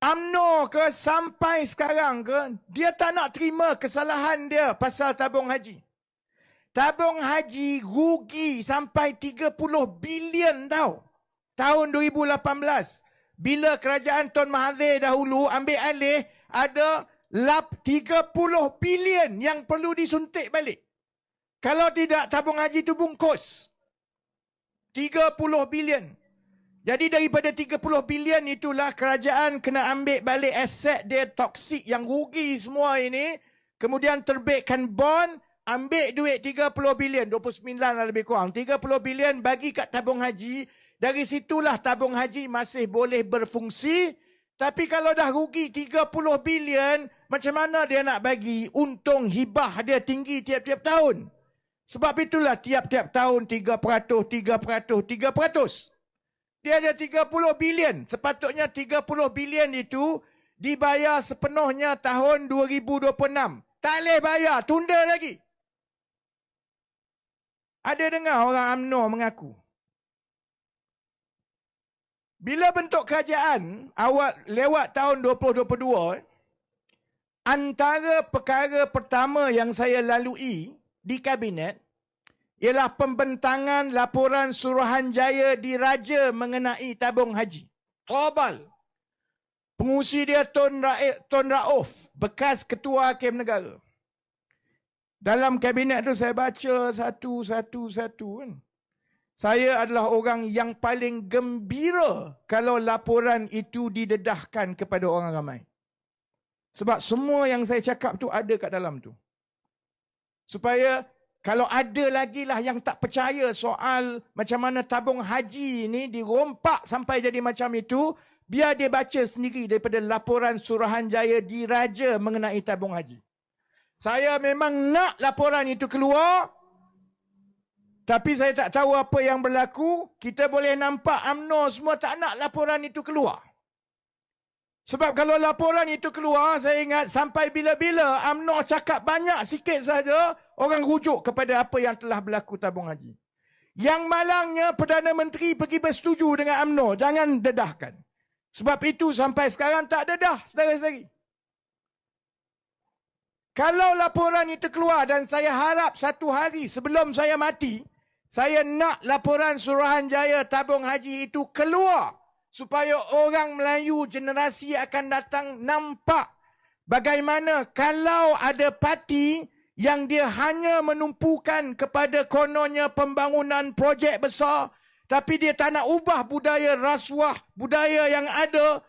UMNO ke sampai sekarang ke, dia tak nak terima kesalahan dia pasal tabung haji. Tabung haji rugi sampai 30 bilion tau. Tahun 2018. Bila kerajaan Tun Mahathir dahulu ambil alih, ada 30 bilion yang perlu disuntik balik. Kalau tidak, tabung haji itu bungkus. 30 bilion. Jadi daripada 30 bilion itulah kerajaan kena ambil balik aset dia toksik yang rugi semua ini. Kemudian terbitkan bond, ambil duit 30 bilion, 29 lah lebih kurang. 30 bilion bagi kat tabung haji. Dari situlah tabung haji masih boleh berfungsi. Tapi kalau dah rugi 30 bilion, macam mana dia nak bagi untung hibah dia tinggi tiap-tiap tahun? Sebab itulah tiap-tiap tahun 3%. Dia ada 30 bilion. Sepatutnya 30 bilion itu dibayar sepenuhnya tahun 2026. Tak boleh bayar, tunda lagi. Ada dengar orang UMNO mengaku. Bila bentuk kerajaan awal lewat tahun 2022, antara perkara pertama yang saya lalui di kabinet ialah pembentangan laporan Suruhanjaya Diraja mengenai tabung haji. Global. Pengurusi dia Tun Rauf, bekas Ketua Hakim Negara. Dalam kabinet tu saya baca satu-satu kan. Saya adalah orang yang paling gembira kalau laporan itu didedahkan kepada orang ramai. Sebab semua yang saya cakap tu ada kat dalam tu. Supaya kalau ada lagi lah yang tak percaya soal macam mana tabung haji ni dirompak sampai jadi macam itu, biar dia baca sendiri daripada laporan Suruhanjaya Diraja mengenai tabung haji. Saya memang nak laporan itu keluar, tapi saya tak tahu apa yang berlaku. Kita boleh nampak UMNO semua tak nak laporan itu keluar. Sebab kalau laporan itu keluar, saya ingat sampai bila-bila UMNO cakap banyak sikit saja, orang rujuk kepada apa yang telah berlaku tabung haji. Yang malangnya Perdana Menteri pergi bersetuju dengan UMNO, jangan dedahkan. Sebab itu sampai sekarang tak dedah, saudara-saudari. Kalau laporan itu keluar, dan saya harap satu hari sebelum saya mati, saya nak laporan Suruhanjaya tabung haji itu keluar. Supaya orang Melayu generasi akan datang nampak bagaimana kalau ada parti yang dia hanya menumpukan kepada kononnya pembangunan projek besar, tapi dia tak nak ubah budaya rasuah, budaya yang ada,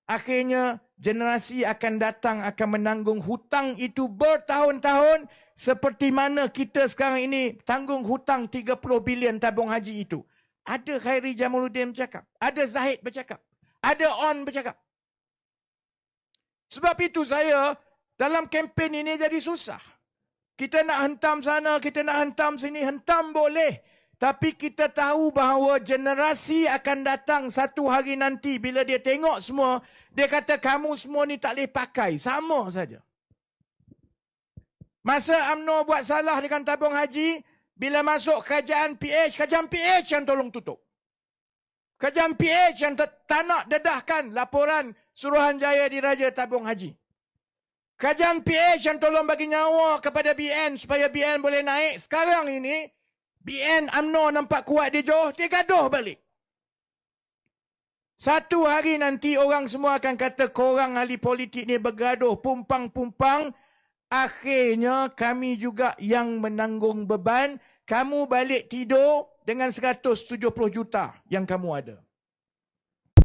akhirnya generasi akan datang akan menanggung hutang itu bertahun-tahun, seperti mana kita sekarang ini tanggung hutang 30 bilion tabung haji itu. Ada Khairi Jamaluddin bercakap. Ada Zahid bercakap. Ada On bercakap. Sebab itu saya dalam kempen ini jadi susah. Kita nak hentam sana, kita nak hentam sini. Hentam boleh. Tapi kita tahu bahawa generasi akan datang satu hari nanti. Bila dia tengok semua, dia kata kamu semua ni tak boleh pakai. Sama saja. Masa UMNO buat salah dengan tabung haji, bila masuk kerajaan PH yang tolong tutup. Kerajaan PH yang tak nak dedahkan laporan Suruhanjaya Diraja tabung haji. Kerajaan PH yang tolong bagi nyawa kepada BN supaya BN boleh naik. Sekarang ini, BN UMNO nampak kuat dia Johor, dia gaduh balik. Satu hari nanti orang semua akan kata korang ahli politik ni bergaduh, pumpang-pumpang. Akhirnya kami juga yang menanggung beban. Kamu balik tidur dengan 170 juta yang kamu ada.